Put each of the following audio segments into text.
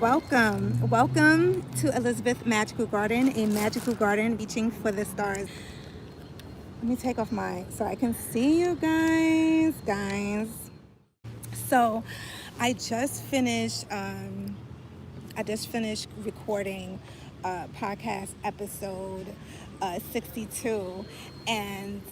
Welcome to Elizabeth Magical Garden, a magical garden reaching for the stars. Let me take off so I can see you guys. So, I just finished. I just finished recording podcast episode 62, and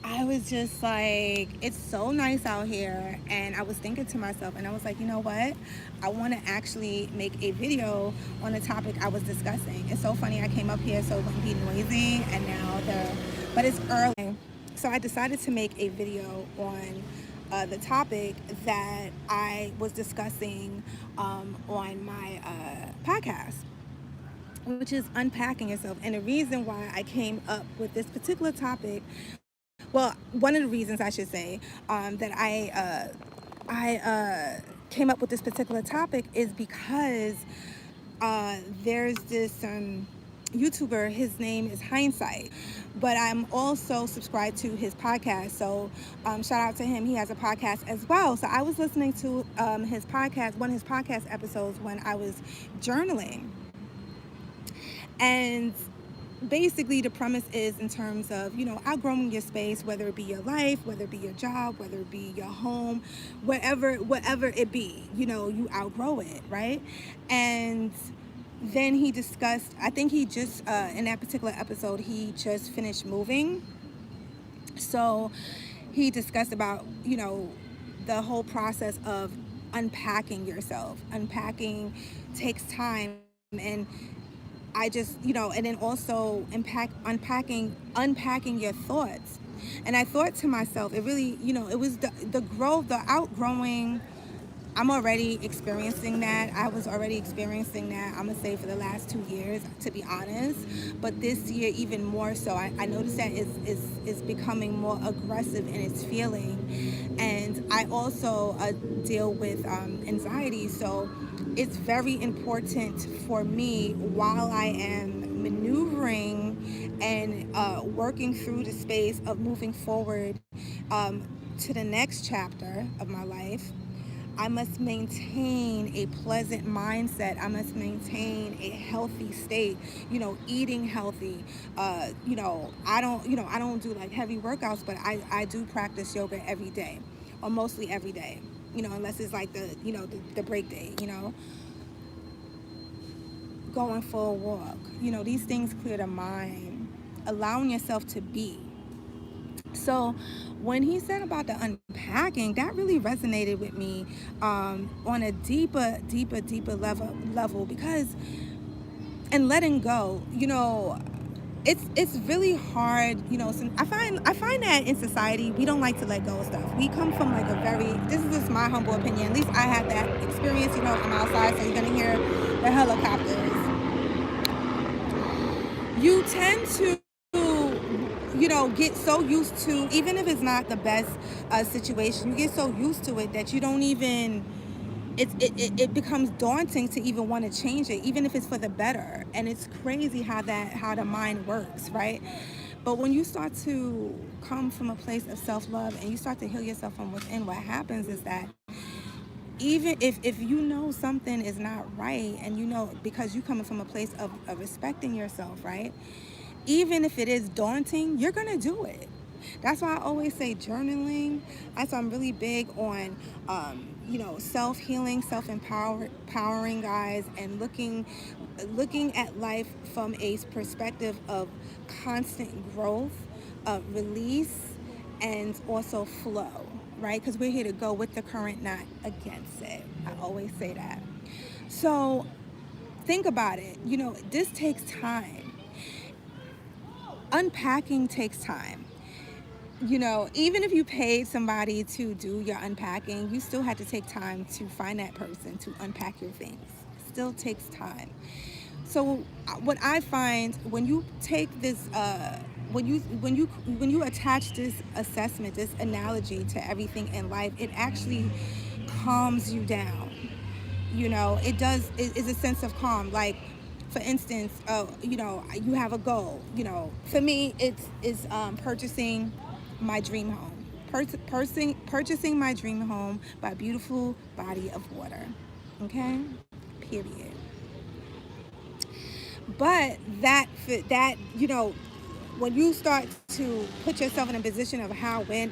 I was just like, it's so nice out here. And I was thinking to myself, and I was like, you know what? I want to actually make a video on the topic I was discussing. It's so funny. I came up here so it wouldn't be noisy, and but it's early. So I decided to make a video on the topic that I was discussing on my podcast, which is unpacking yourself. And the reason why I came up with this particular topic, well, one of the reasons I should say that I came up with this particular topic is because there's this YouTuber. His name is Hindsight, but I'm also subscribed to his podcast. So shout out to him. He has a podcast as well. So I was listening to his podcast, one of his podcast episodes, when I was journaling, and basically the premise is in terms of, outgrowing your space, whether it be your life, whether it be your job, whether it be your home, whatever it be, you outgrow it, right? And then he discussed, I think he just in that particular episode, he just finished moving. So he discussed about, the whole process of unpacking yourself. Unpacking takes time, and I just, and then also unpacking your thoughts. And I thought to myself, it really, it was the growth, the outgrowing. I'm already experiencing that. I was already experiencing that, I'm gonna say, for the last 2 years, to be honest. But this year, even more so, I noticed that it's becoming more aggressive in its feeling. And I also deal with anxiety. So it's very important for me, while I am maneuvering and working through the space of moving forward to the next chapter of my life, I must maintain a pleasant mindset. I must maintain a healthy state, eating healthy. I don't do like heavy workouts, but I do practice yoga every day, or mostly every day, unless it's like the break day, going for a walk. These things clear the mind, allowing yourself to be. So when he said about the unpacking, that really resonated with me on a deeper level, because, and letting go, it's really hard. I find that in society we don't like to let go of stuff. We come from like this is just my humble opinion, at least I had that experience. I'm outside, so you're gonna hear the helicopters. You tend to get so used to, even if it's not the best situation, you get so used to it that you don't even, it becomes daunting to even want to change it, even if it's for the better. And it's crazy how the mind works, right? But when you start to come from a place of self-love and you start to heal yourself from within, what happens is that even if something is not right, and because you're coming from a place of respecting yourself, right? Even if it is daunting, you're gonna do it. That's why I always say journaling. That's why I'm really big on self-healing, self-empowering, guys, and looking at life from a perspective of constant growth, release, and also flow, right? Because we're here to go with the current, not against it. I always say that. So think about it. This takes time. Unpacking takes time. Even if you paid somebody to do your unpacking, you still had to take time to find that person to unpack your things. It still takes time. So what I find, when you take this, when you attach this assessment, this analogy to everything in life, it actually calms you down. It does. It's a sense of calm. Like, for instance, you have a goal. For me, it's purchasing my dream home. Purchasing my dream home by a beautiful body of water. Okay, period. But that when you start to put yourself in a position of how, when,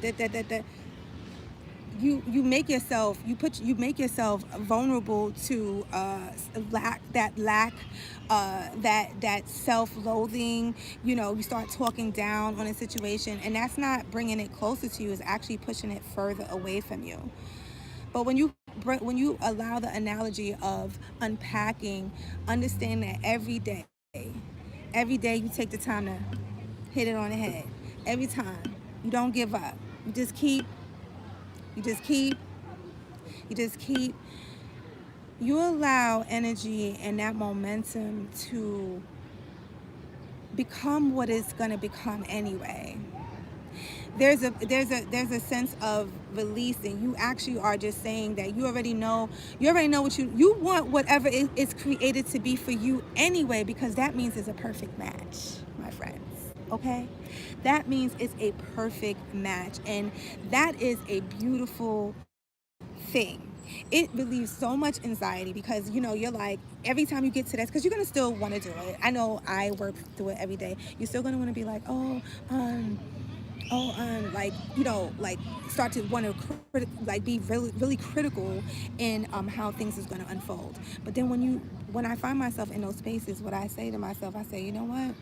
you make yourself, you make yourself vulnerable to lack, that self-loathing. You start talking down on a situation, and that's not bringing it closer to you, it's actually pushing it further away from you. But when you allow the analogy of unpacking, understand that every day you take the time to hit it on the head. Every time. You don't give up. You just keep, you just keep, you just keep. You allow energy and that momentum to become what it's going to become anyway. There's a sense of releasing. You actually are just saying that you already know what you want, whatever it's created to be for you anyway, because that means it's a perfect match, my friends. Okay, that means it's a perfect match, and that is a beautiful thing. It relieves so much anxiety, because you're like, every time you get to that, because you're gonna still want to do it. I know I work through it every day. You're still gonna want to be like, like, like, start to want to like be really really critical in how things is going to unfold. But then when I find myself in those spaces, what I say to myself, I say, you know what,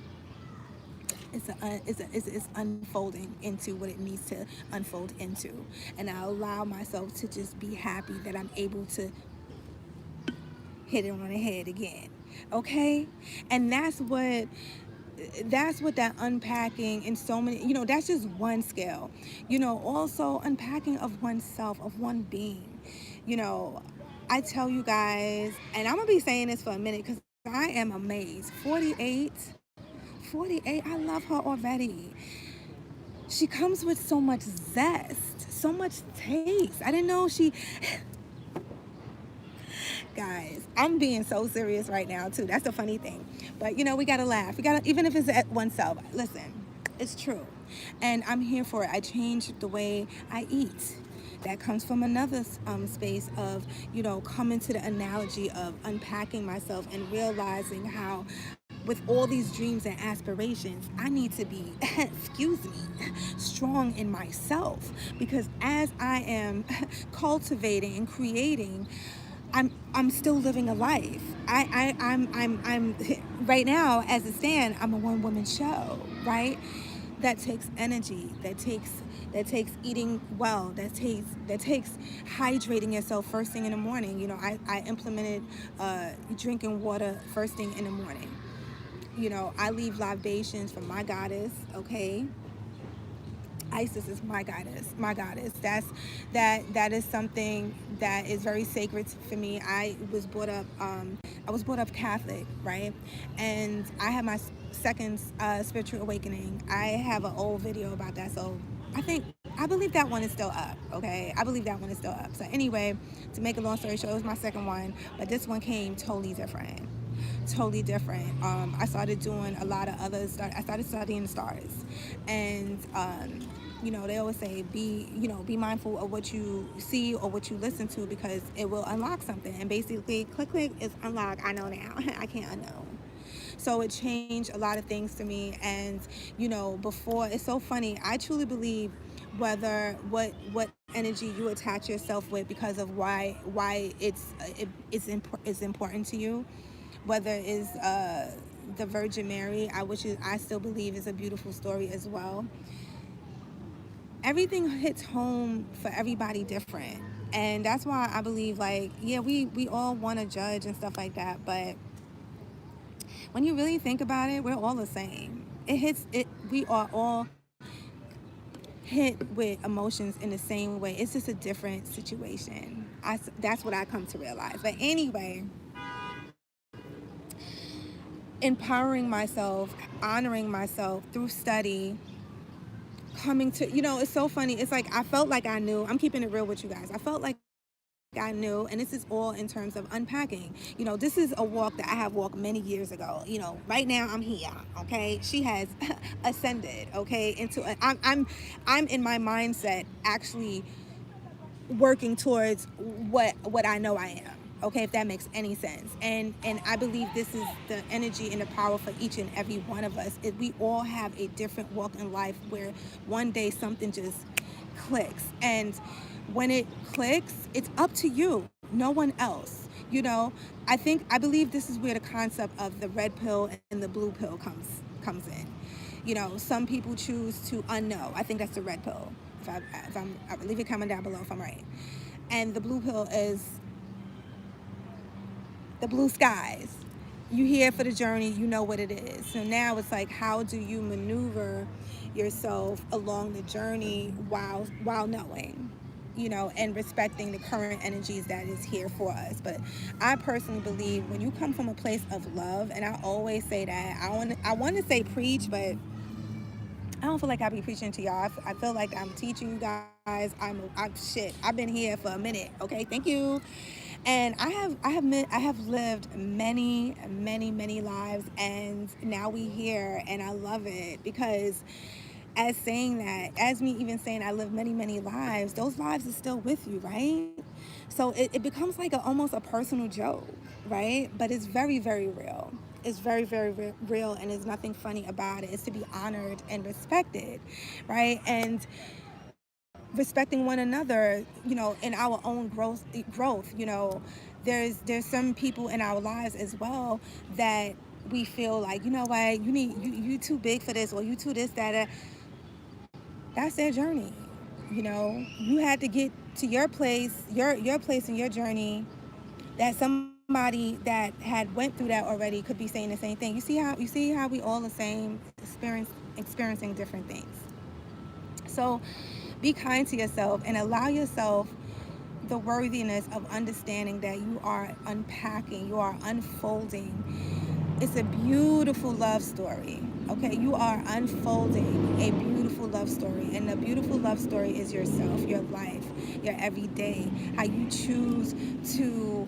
it's unfolding into what it needs to unfold into, and I allow myself to just be happy that I'm able to hit it on the head again. Okay, and that's what that unpacking in so many, that's just one scale. Also unpacking of oneself, of one being. you know I tell you guys, and I'm gonna be saying this for a minute, because I am amazed. 48, I love her already. She comes with so much zest, so much taste. I didn't know she Guys, I'm being so serious right now too. That's the funny thing. But we gotta laugh. We gotta, even if it's at oneself. Listen, it's true, and I'm here for it. I changed the way I eat. That comes from another space of coming to the analogy of unpacking myself and realizing how, with all these dreams and aspirations, I need to be, excuse me, strong in myself, because as I am cultivating and creating, I'm still living a life. I'm right now, as it stands, I'm a one woman show, right? That takes energy. That takes eating well. That takes hydrating yourself first thing in the morning. I implemented drinking water first thing in the morning. I leave libations from my goddess. Okay, Isis is my goddess. That is something that is very sacred for me. I was brought up Catholic, right? And I had my second spiritual awakening. I have an old video about that, so I believe that one is still up. Okay, I believe that one is still up. So anyway, to make a long story short, it was my second one, but this one came totally different. Totally different. I started doing a lot of other stuff. I started studying the stars, and they always say, be mindful of what you see or what you listen to, because it will unlock something. And basically, click click is unlock. I know now. I can't unknow. So it changed a lot of things to me. And before, it's so funny. I truly believe, whether what energy you attach yourself with, because of why it's important to you, whether it's the Virgin Mary, I still believe is a beautiful story as well. Everything hits home for everybody different, and that's why I believe, like, yeah, we all want to judge and stuff like that, but when you really think about it, we're all the same. We are all hit with emotions in the same way. It's just a different situation. That's what I come to realize. But anyway, empowering myself, honoring myself through study, coming to, it's so funny. It's like, I felt like I knew. I'm keeping it real with you guys. I felt like I knew, and this is all in terms of unpacking. This is a walk that I have walked many years ago. Right now I'm here. Okay, she has ascended. Okay, I'm in my mindset, actually working towards what I know I am. Okay, if that makes any sense. And I believe this is the energy and the power for each and every one of us. We all have a different walk in life where one day something just clicks, and when it clicks, it's up to you, no one else. I believe this is where the concept of the red pill and the blue pill comes in. Some people choose to unknow. I think that's the red pill. I leave it comment down below if I'm right. And the blue pill is the blue skies. You here for the journey, you know what it is. So now it's like, how do you maneuver yourself along the journey while knowing, and respecting the current energies that is here for us. But I personally believe when you come from a place of love, and I always say that, I want to say preach, but I don't feel like I be preaching to y'all. I feel like I'm teaching you guys. Shit. I've been here for a minute. Okay, thank you. And I have lived many, many, many lives, and now we here, and I love it because, as me even saying I live many, many lives, those lives are still with you, right? So it becomes like almost a personal joke, right? But it's very, very real. It's very, very real, and there's nothing funny about it. It's to be honored and respected, right? And respecting one another, in our own growth. There's some people in our lives as well that we feel like, what, you too big for this, or you too this, that. That's their journey. You had to get to your place, your place in your journey, that somebody that had went through that already could be saying the same thing. You see how we all the same, experiencing different things. So be kind to yourself and allow yourself the worthiness of understanding that you are unpacking, you are unfolding. It's a beautiful love story. Okay, you are unfolding a beautiful love story, and the beautiful love story is yourself, your life, your everyday, how you choose to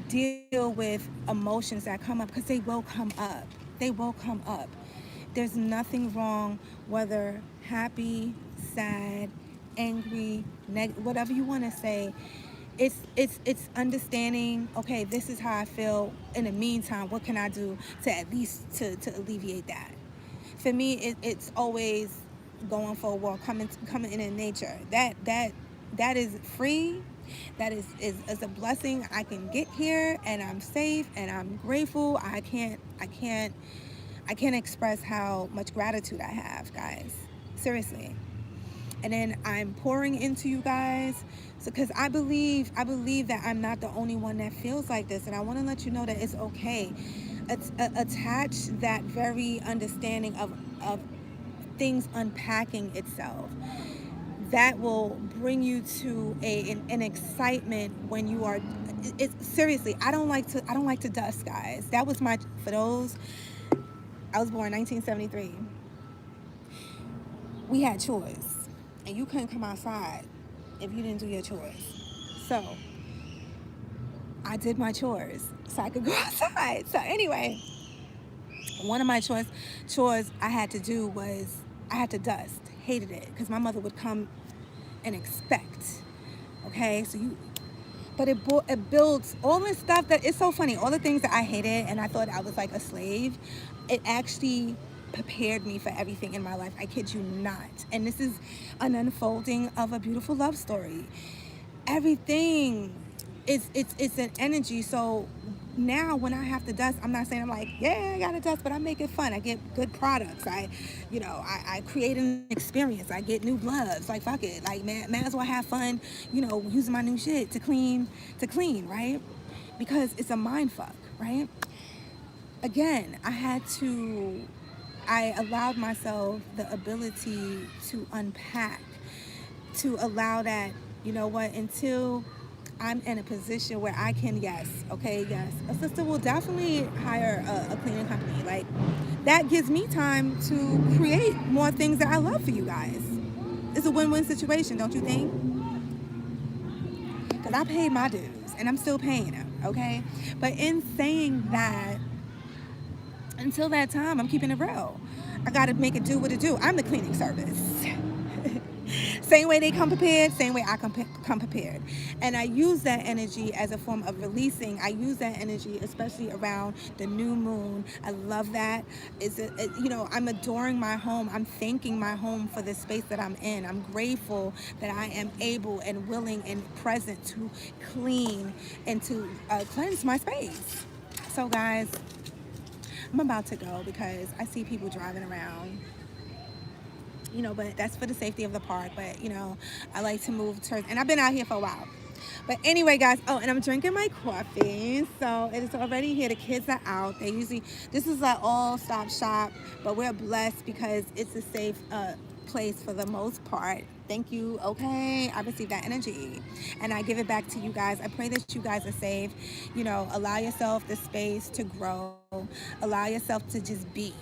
deal with emotions that come up, because they will come up. They will come up. There's nothing wrong whether happy, sad, angry, whatever you want to say. It's understanding, okay, this is how I feel. In the meantime, what can I do to at least to alleviate that? For me, it's always going for a walk, coming in nature. That is free. That is a blessing. I can get here and I'm safe and I'm grateful. I can't express how much gratitude I have, guys. Seriously. And then I'm pouring into you guys, so because I believe that I'm not the only one that feels like this, and I want to let you know that it's okay. Attach that very understanding of things unpacking itself. That will bring you to an excitement when you are. It's seriously. I don't like to dust, guys. That was for those. I was born in 1973. We had chores, and you couldn't come outside if you didn't do your chores. So I did my chores so I could go outside. So anyway, one of my chores I had to do was I had to dust. Hated it because my mother would come and expect. Okay, but it builds all this stuff that it's so funny. All the things that I hated and I thought I was like a slave, it actually prepared me for everything in my life. I kid you not. And this is an unfolding of a beautiful love story. Everything it's an energy. So now when I have to dust, I'm not saying I'm like, yeah, I gotta dust, but I make it fun. I get good products. I create an experience. I get new gloves. Like, fuck it. Like, might as well have fun, using my new shit to clean, right? Because it's a mind fuck, right? Again, I allowed myself the ability to unpack, to allow that, until I'm in a position where I can, yes, a sister will definitely hire a cleaning company. Like, that gives me time to create more things that I love for you guys. It's a win-win situation, don't you think? Because I paid my dues, and I'm still paying them, okay? But in saying that, until that time, I'm keeping it real. I got to make it do what it do. I'm the cleaning service. Same way they come prepared, same way I come prepared. And I use that energy as a form of releasing. I use that energy, especially around the new moon. I love that. You know, I'm adoring my home. I'm thanking my home for the space that I'm in. I'm grateful that I am able and willing and present to clean and to cleanse my space. So guys, I'm about to go because I see people driving around, you know, but that's for the safety of the park. But, you know, I like to move towards, and I've been out here for a while. But anyway, guys, oh, and I'm drinking my coffee. So it is already here. The kids are out. They usually, this is an all-stop shop, but we're blessed because it's a safe place for the most part. Thank you. Okay, I received that energy and I give it back to you guys. I pray that you guys are safe. You know, allow yourself the space to grow. Allow yourself to just be.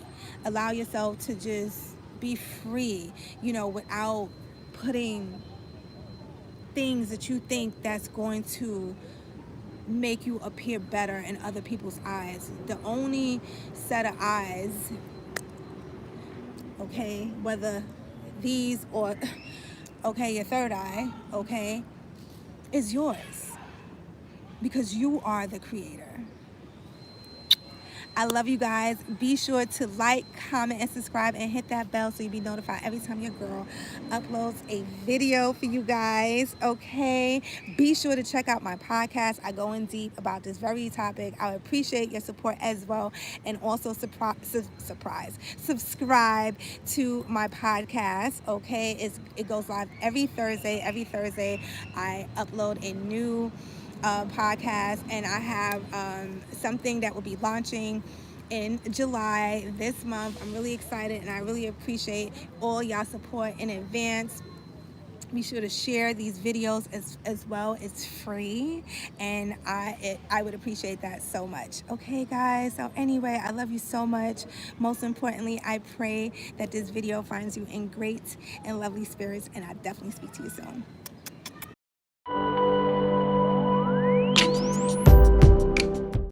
Allow yourself to just be free, you know, without putting things that you think that's going to make you appear better in other people's eyes. The only set of eyes, okay, whether these or, okay, your third eye, okay, is yours because you are the creator. I love you guys. Be sure to like, comment, and subscribe and hit that bell so you'll be notified every time your girl uploads a video for you guys, okay? Be sure to check out my podcast. I go in deep about this very topic. I appreciate your support as well. And also subscribe to my podcast, okay? It goes live every Thursday. Every Thursday, I upload a new podcast, and I have something that will be launching in July this month. I'm really excited and I really appreciate all y'all support in advance. Be sure to share these videos as well. It's free and I would appreciate that so much. Okay guys, so anyway, I love you so much. Most importantly, I pray that this video finds you in great and lovely spirits, and I definitely speak to you soon.